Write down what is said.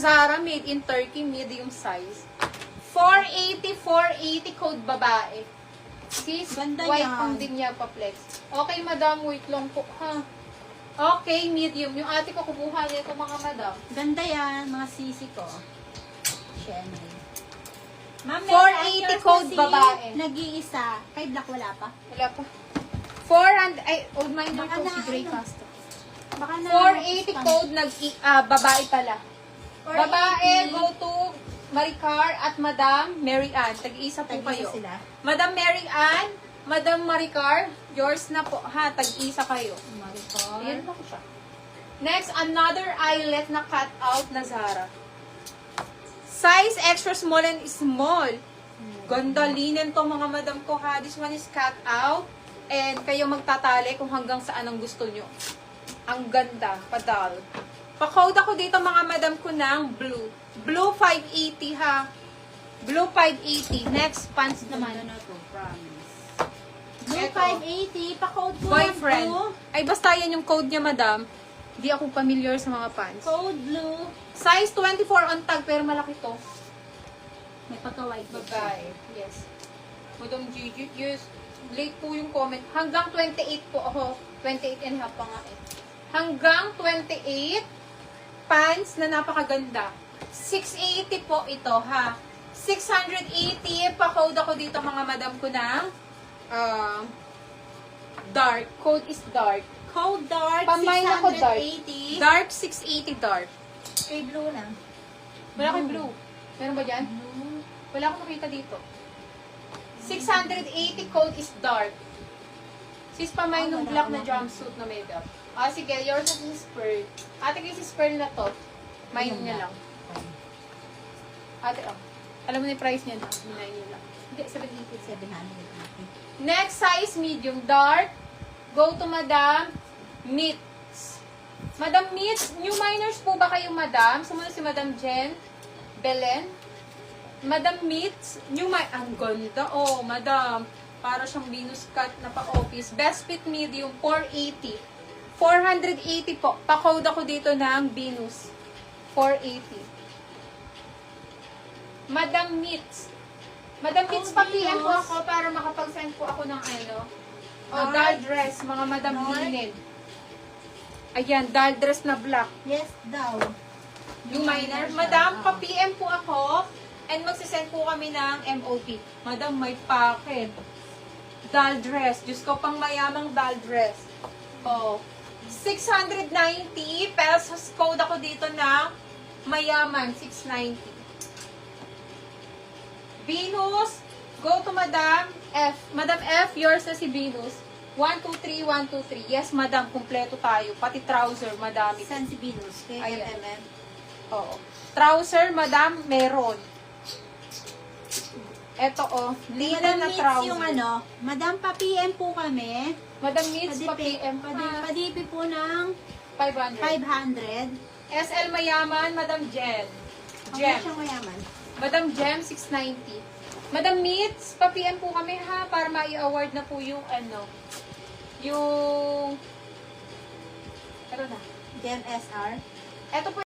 Zara, made in Turkey, medium size. 480 code babae. Sis, Ganda white yan. ang din niya pa-flex. Okay, madam, wait lang po, ha? Okay, medium. Yung ate ko kumuha niya ito, mga madam. Ganda yan, mga sisi ko. Siyempre. Ma'am, 480 code babae. Nag-iisa. Kay Black wala pa. Wala pa. 400, ay, old minor Baka ko na, si Grey ano? Castro. Baka na 480 code, babae pala. 480. Babae, go to Maricar at Madam Mary Ann. Tag-isa po Tag-isa kayo. sila. Madam Mary Ann, Madam Maricar, yours na po, ha? Tag-isa kayo. Maricor. Ayan na po siya. Next, another eyelet na cut out na Zara. Size extra small and small. Ganda linen to mga madam ko, ha? This one is cut out. And kayo magtatali kung hanggang saan ang gusto nyo. Ang ganda, padal. Pa-code ako dito mga madam ko ng blue. Blue 580 ha. Blue 580. Next, pants naman. Naman na to, promise. Blue Eto. 580, pa-code ko. Boyfriend. Blue. Ay, basta yan yung code niya, madam. Di ako familiar sa mga pants. Code blue. Size 24 on tag, pero malaki to. May pagka-white. Babae. Yes. Madam Gigi, yes. Late po yung comment. Hanggang 28 po ako. 28 and a half pa nga eh. Hanggang 28 pants na napakaganda. 680 po ito, ha. 680. Pa-code ako dito mga madam ko ng dark. Code is dark. Code dark, Pamay na ko dark. 680. Dark 680 dark. Kay blue lang. Wala kay blue. Meron ba dyan? Blue. Wala akong nakita dito. 680 code is dark. Sis, pamay nung black na jumpsuit na made up. Ah, sige, yours is pearl. Ate, kasi pearl na to. Mine niya lang. Ate, oh. Alam mo na yung price niya na? Minay niya lang. Hindi, 780. 780. Next size, medium, dark. Go to Madam Mitz. Madam Mitz, new minors po ba kayo, Madam? Sumunod si Madam Jen Belen. Madam Mitz, new ang ganda. Oh, Madam. Para siyang Venus cut na pa-office. Best fit medium, 480. 480 po. Pa-code ako dito ng Venus. 480. Madam Mitz. Madam Mitz, pa-PM po ako para makapag-send po ako ng ano. Oh, doll dress, mga Madam Linen. Ayan, doll dress na black. Yes, daw. Yung minor. Madam, pa-PM po ako. And magsisend po kami ng MOP. Madam, may packet. Doll dress. Diyos ko, pang mayamang doll dress. Oh. 690 pesos. Code ako dito ng mayaman. 690. Venus. Go to Madam F. Madam F, yours na si Venus. 123, 123. Yes, Madam. Kumpleto tayo. Pati trouser, madami. San si Venus. Kay Ayan. MMM. Oo. Trouser, Madam, meron. Eto, oh. Linen Madam na Mitz trouser. yung ano, Madam, pa-PM po kami. Madam Mitz, pa-PM pa. Padipi po ng 500. 500. SL Mayaman, Madam Jen. Ang Gem. siyang mayaman. Madam Gem, 690. Madam Mitz, pa-PM po kami ha, para ma-i-award na po yung ano, yung, ano na, Gem SR. eto po